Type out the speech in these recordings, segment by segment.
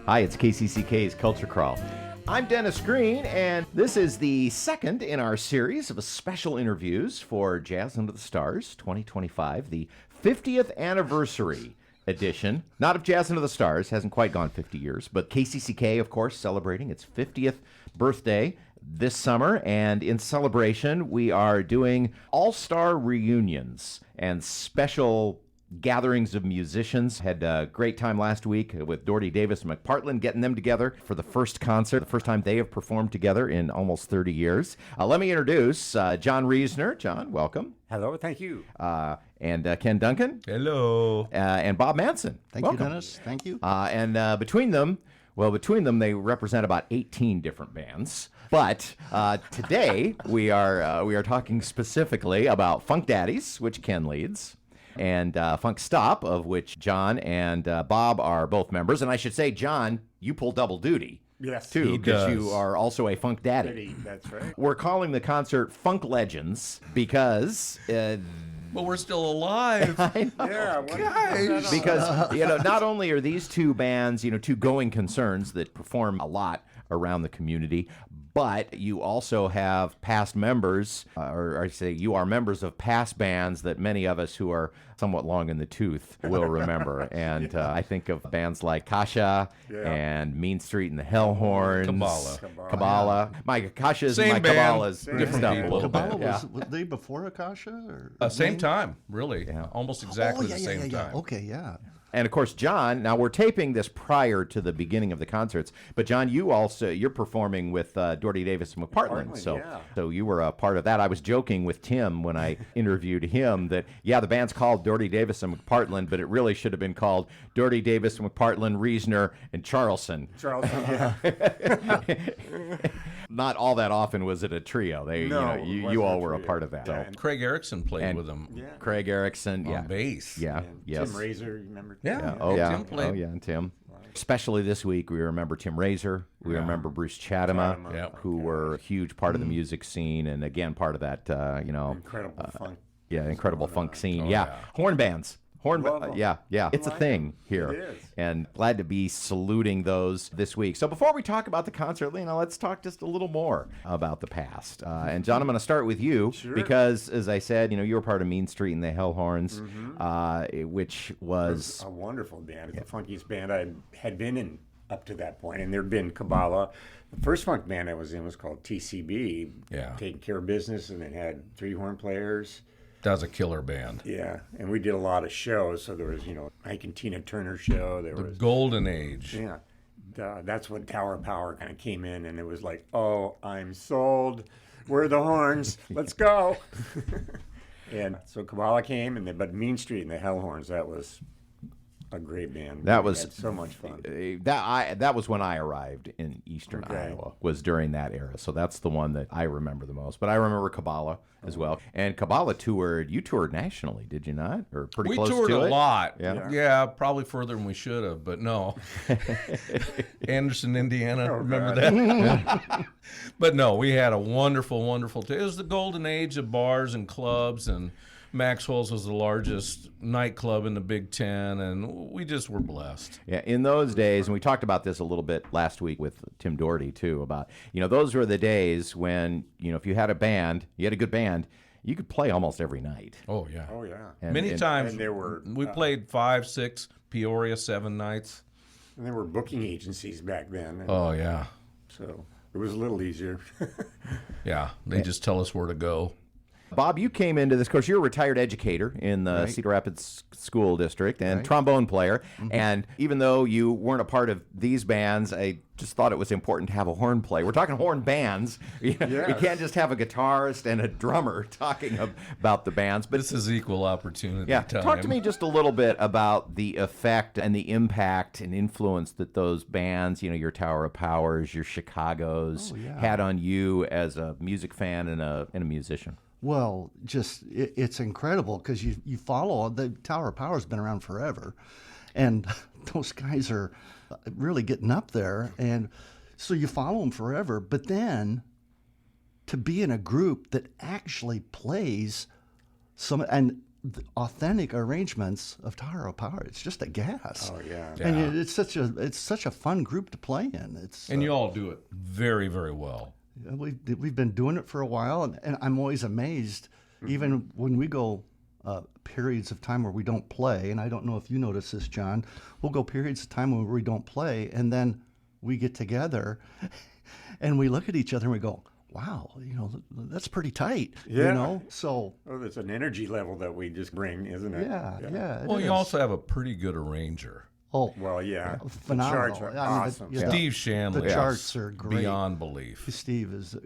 Hi, it's KCCK's Culture Crawl. I'm Dennis Green, and this is the second in our series of special interviews for Jazz Under the Stars 2025, the 50th anniversary edition. Not of Jazz Under the Stars, hasn't quite gone 50 years, but KCCK, of course, celebrating its 50th birthday this summer, and in celebration, we are doing all-star reunions and special gatherings of musicians. Had a great time last week with Doherty Davis and McPartland, getting them together for the first concert, the first time they have performed together in almost 30 years. Let me introduce John Reisner. John, welcome. Hello, thank you. And Ken Duncan. Hello. And Bob Manson. Thank you, Dennis. Thank you. And between them, they represent about 18 different bands. But today we are talking specifically about Funk Daddies, which Ken leads, and Funk Stop, of which John and Bob are both members. And I should say, John, you pull double duty. Yes, too, because you are also a Funk Daddy. That's right. We're calling the concert Funk Legends because But we're still alive. I know. Yeah, Guys. Because not only are these two bands, two going concerns that perform a lot around the community, but you also have past members, or I say you are members of past bands that many of us who are somewhat long in the tooth will remember. And I think of bands like Kasha and Mean Street and the Hellhorns. Kabbalah. My Kasha's Same my band. Kabbalah's Same different band. stuff a little Kabbalah bit. was they before Akasha? Same time, really. Yeah. Almost exactly the same time. Okay, yeah. And of course, John, now we're taping this prior to the beginning of the concerts, but John, you're performing with Doherty Davis and McPartland. So you were a part of that. I was joking with Tim when I interviewed him that, the band's called Doherty Davis and McPartland, but it really should have been called Doherty Davis, McPartland, Reisner, and Charleston. Not all that often was it a trio. You all were a part of that. Yeah, So. Craig Erickson played with them Craig Erickson, on bass. Yes. Tim Razor, you remember? Tim played. And Tim. Especially this week, we remember Tim Razor. We remember Bruce Chatema, who were a huge part of the music scene, and again, part of that, Incredible funk. Incredible funk scene. yeah. Horn bands. It's a thing here. It is. And glad to be saluting those this week. So before we talk about the concert, let's talk just a little more about the past. And John, I'm going to start with you because, as I said, you were part of Mean Street and the Hellhorns, which was a wonderful band. It's the funkiest band I had been in up to that point. And there'd been Kabbalah. The first funk band I was in was called TCB, Taking Care of Business, and it had 3 horn players. That was a killer band. Yeah, and we did a lot of shows. So there was, Ike and Tina Turner show. There was Golden Age. Yeah, that's when Tower of Power kind of came in, and it was like, oh, I'm sold. Where are the horns? Let's go. And so Kabbalah came, but Mean Street and the Hellhorns, that was a great band. That was had so much fun. That was when I arrived in Eastern Iowa. Was during that era, so that's the one that I remember the most. But I remember Kabbalah as well. And Kabbalah toured. You toured nationally, did you not? Or pretty close to it? We toured a lot. Yeah. Probably further than we should have, but no. Anderson, Indiana. Remember that? But no, we had a wonderful, wonderful. It was the golden age of bars and clubs, and Maxwell's was the largest nightclub in the Big Ten, and we just were blessed. Yeah, in those days, and we talked about this a little bit last week with Tim Doherty, too, about, those were the days when, if you had a band, you had a good band, you could play almost every night. Oh, yeah. Oh, yeah. Many times and there were, we played 5, 6, Peoria, 7 nights. And there were booking agencies back then. Oh, yeah. So it was a little easier. Yeah, they just tell us where to go. Bob, you came into this, of course, you're a retired educator in the Cedar Rapids School District and trombone player. And even though you weren't a part of these bands, I just thought it was important to have a horn player. We're talking horn bands. We can't just have a guitarist and a drummer talking about the bands. But this is equal opportunity time. Talk to me just a little bit about the effect and the impact and influence that those bands, your Tower of Powers, your Chicagos, had on you as a music fan and a musician. Well, it's incredible because you follow, the Tower of Power has been around forever, and those guys are really getting up there, and so you follow them forever, but then to be in a group that actually plays and the authentic arrangements of Tower of Power. It's just a gas. Oh yeah. And it's such a fun group to play in. And you all do it very, very well. We've been doing it for a while, and I'm always amazed, even when we go periods of time where we don't play, and I don't know if you notice this, John, we'll go periods of time where we don't play, and then we get together, and we look at each other and we go, wow, that's pretty tight, Yeah. So, Oh, there's an energy level that we just bring, isn't it? yeah. Well, you also have a pretty good arranger. Oh, Well, yeah. phenomenal. The charts are I mean, awesome. Steve Shanley. the charts are great. Beyond belief. Steve is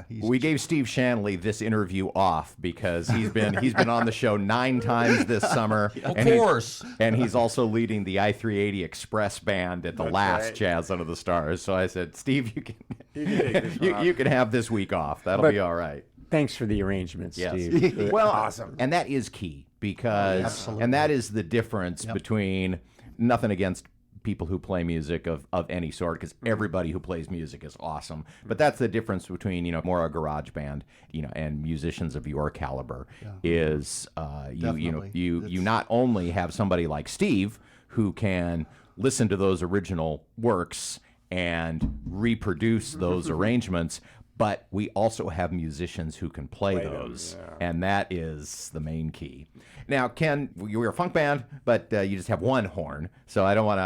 he's We gave Steve Shanley this interview off because he's been on the show 9 times this summer. Of and course. And he's also leading the I-380 Express Band at the That's last right. Jazz Under the Stars. So I said, Steve, you can take this one off. you can have this week off. That'll But- be all right. Thanks for the arrangements, Yes. Steve. Well, awesome. And that is key because, Absolutely. and that is the difference between, nothing against people who play music of any sort, because everybody who plays music is awesome. But that's the difference between, more a garage band, and musicians of your caliber is, Definitely. you not only have somebody like Steve who can listen to those original works and reproduce those arrangements, but we also have musicians who can play those, and that is the main key. Now, Ken, you're a funk band, but you just have one horn, so I don't want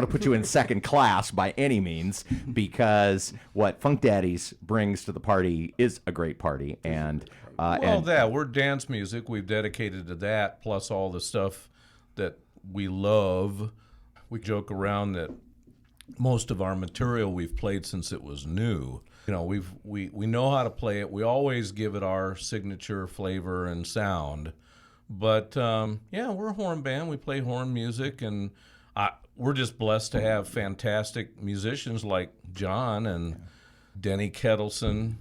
to put you in second class by any means, because what Funk Daddies brings to the party is a great party, and We're dance music. We've dedicated to that, plus all the stuff that we love. We joke around that most of our material we've played since it was new. We know how to play it. We always give it our signature flavor and sound. But we're a horn band. We play horn music, and we're just blessed to have fantastic musicians like John and Denny Kettleson,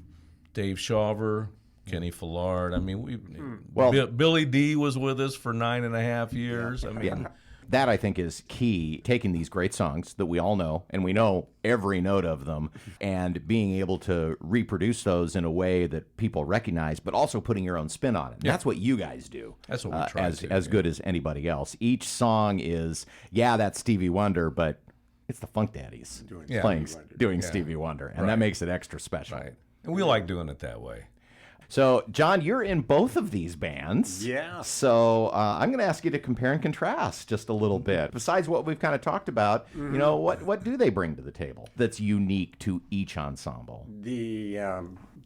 Dave Shawver, Kenny Fillard. I mean, Billy D was with us for 9.5 years. I mean. That, I think, is key, taking these great songs that we all know, and we know every note of them, and being able to reproduce those in a way that people recognize, but also putting your own spin on it. And that's what you guys do. That's what we try to. As good as anybody else. Each song is, that's Stevie Wonder, but it's the Funk Daddies doing Stevie Wonder, and that makes it extra special. Right. And we like doing it that way. So, John, you're in both of these bands. Yeah. So I'm going to ask you to compare and contrast just a little bit. Besides what we've kind of talked about, what do they bring to the table that's unique to each ensemble? The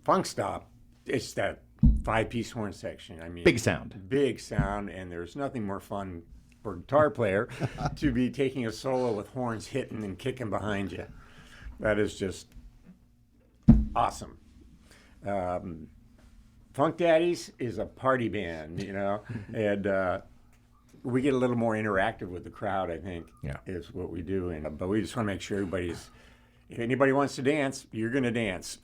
Funk Stop, it's that 5-piece horn section. I mean, Big sound. Big sound, and there's nothing more fun for a guitar player to be taking a solo with horns hitting and kicking behind you. That is just awesome. Funk Daddies is a party band, and we get a little more interactive with the crowd, I think, is what we do. But we just want to make sure if anybody wants to dance, you're going to dance.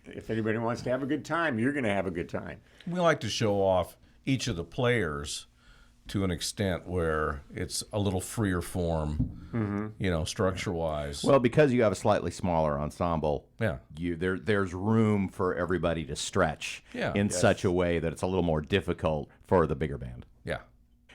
If anybody wants to have a good time, you're going to have a good time. We like to show off each of the players to an extent where it's a little freer form, structure-wise. Well, because you have a slightly smaller ensemble, Yeah. there's room for everybody to stretch in such a way that it's a little more difficult for the bigger band. Yeah.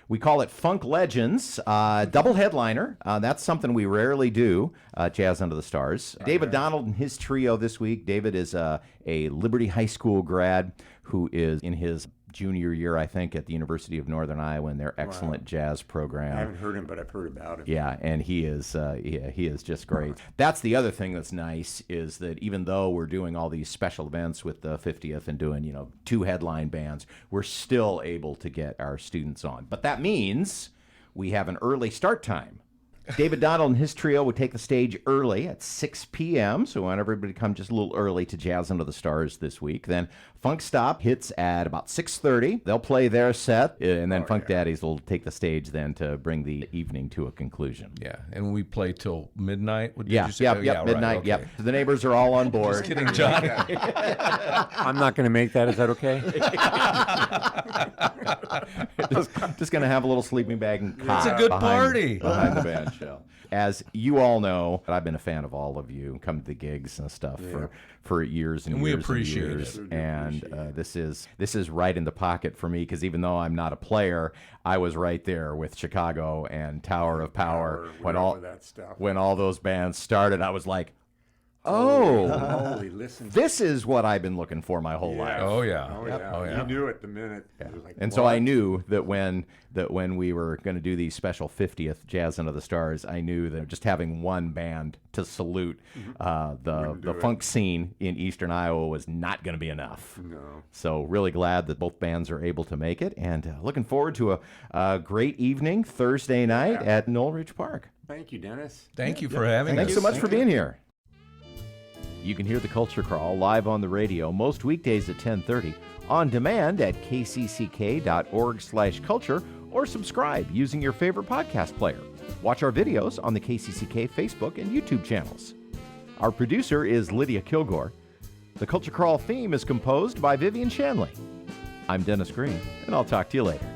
We call it Funk Legends, double headliner. That's something we rarely do, Jazz Under the Stars. David Donald and his trio this week. David is a Liberty High School grad who is in his junior year, I think, at the University of Northern Iowa in their excellent jazz program. I haven't heard him, but I've heard about him. Yeah, and he is just great. That's the other thing that's nice, is that even though we're doing all these special events with the 50th and doing 2 headline bands, we're still able to get our students on. But that means we have an early start time. David Donald and his trio would take the stage early at 6 p.m., so we want everybody to come just a little early to Jazz Under the Stars this week. Then Funk Stop hits at about 6:30. They'll play their set, and then Funk Daddies will take the stage then to bring the evening to a conclusion. Yeah, and we play till midnight. What did Yeah, you say? midnight, right, okay. yep. The neighbors are all on board. Just kidding, John. I'm not going to make that. Is that okay? just going to have a little sleeping bag and cot It's a good behind party. the bench. nutshell. As you all know, I've been a fan of all of you, come to the gigs and stuff for years and And we years appreciate and years. it. And this is right in the pocket for me, because even though I'm not a player, I was right there with Chicago and Tower of Power when all that stuff. when all those bands started. I was like, oh, Holy, listen. this is what I've been looking for my whole life. Oh, yeah. Oh, yeah. Oh, yeah. You knew it the minute. It was like, And so I what? knew that when we were going to do the special 50th Jazz Under the Stars, I knew that just having one band to salute the funk scene in Eastern Iowa was not going to be enough. No. So really glad that both bands are able to make it, and looking forward to a great evening Thursday night at Knoll Ridge Park. Thank you, Dennis. Thank you for having Thanks us. so much for being here. You can hear the Culture Crawl live on the radio most weekdays at 10:30, on demand at kcck.org/culture, or subscribe using your favorite podcast player. Watch our videos on the KCCK Facebook and YouTube channels. Our producer is Lydia Kilgore. The Culture Crawl theme is composed by Vivian Shanley. I'm Dennis Green, and I'll talk to you later.